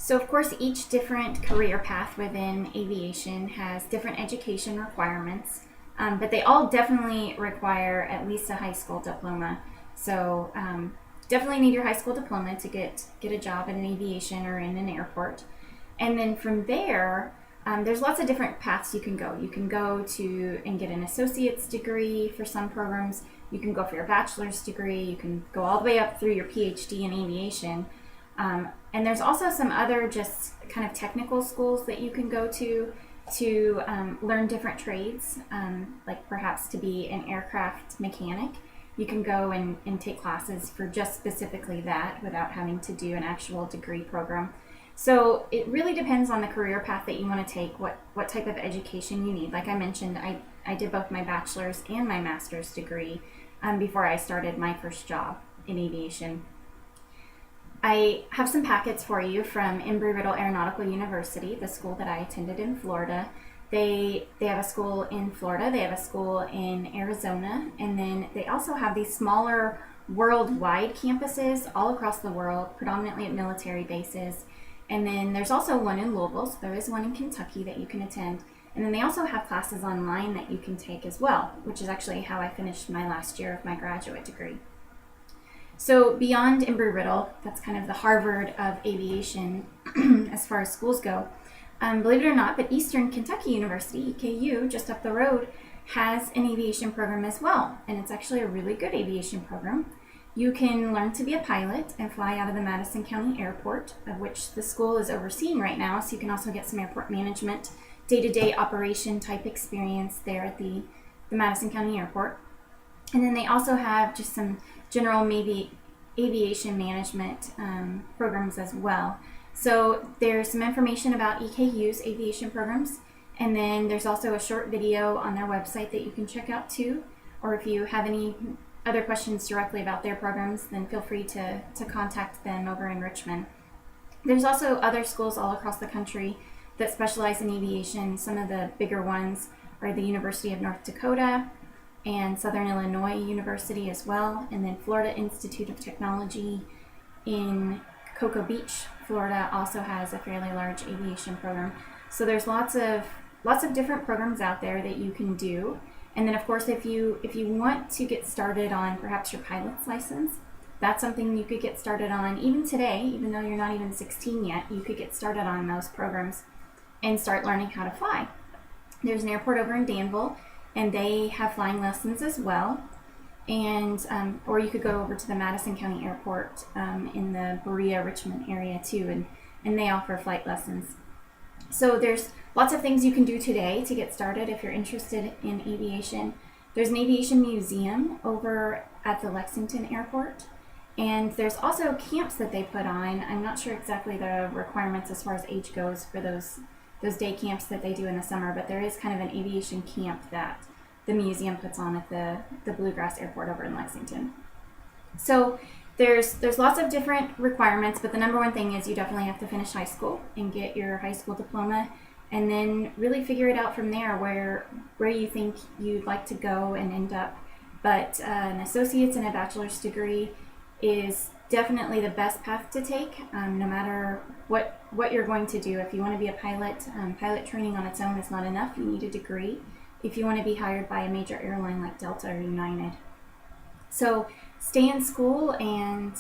So of course, each different career path within aviation has different education requirements, but they all definitely require at least a high school diploma. So definitely need your high school diploma to get a job in aviation or in an airport. And then from there, there's lots of different paths you can go. You can go to and get an associate's degree for some programs. You can go for your bachelor's degree. You can go all the way up through your PhD in aviation. And there's also some other just kind of technical schools that you can go to learn different trades, like perhaps to be an aircraft mechanic. You can go and take classes for just specifically that without having to do an actual degree program. So it really depends on the career path that you want to take, what type of education you need. Like I mentioned, I did both my bachelor's and my master's degree before I started my first job in aviation. I have some packets for you from Embry-Riddle Aeronautical University, the school that I attended in Florida. They have a school in Florida, they have a school in Arizona, and then they also have these smaller worldwide campuses all across the world, predominantly at military bases. And then there's also one in Louisville, so there is one in Kentucky that you can attend. And then they also have classes online that you can take as well, which is actually how I finished my last year of my graduate degree. So beyond Embry-Riddle, that's kind of the Harvard of aviation as far as schools go. Believe it or not, but Eastern Kentucky University, EKU, just up the road, has an aviation program as well. And it's actually a really good aviation program. You can learn to be a pilot and fly out of the Madison County Airport, of which the school is overseeing right now. So you can also get some airport management, day-to-day operation type experience there at the Madison County Airport. And then they also have just some general maybe aviation management programs as well. So there's some information about EKU's aviation programs, and then there's also a short video on their website that you can check out too. Or if you have any other questions directly about their programs, then feel free to contact them over in Richmond. There's also other schools all across the country that specialize in aviation. Some of the bigger ones are the University of North Dakota and Southern Illinois University as well, and then Florida Institute of Technology in Cocoa Beach, Florida also has a fairly large aviation program. So there's lots of different programs out there that you can do. And then of course, if you want to get started on perhaps your pilot's license, that's something you could get started on even today, even though you're not even 16 yet. You could get started on those programs and start learning how to fly. There's an airport over in Danville, and they have flying lessons as well. And or you could go over to the Madison County Airport in the Berea, Richmond area too, and they offer flight lessons. So there's lots of things you can do today to get started if you're interested in aviation. There's an aviation museum over at the Lexington Airport, and there's also camps that they put on. I'm not sure exactly the requirements as far as age goes for those day camps that they do in the summer, but there is kind of an aviation camp that the museum puts on at the Bluegrass Airport over in Lexington. So there's lots of different requirements, but the number one thing is you definitely have to finish high school and get your high school diploma, and then really figure it out from there where you think you'd like to go and end up. But an associate's and a bachelor's degree is definitely the best path to take, no matter what you're going to do. If you want to be a pilot, pilot training on its own is not enough. You need a degree if you want to be hired by a major airline like Delta or United. So stay in school and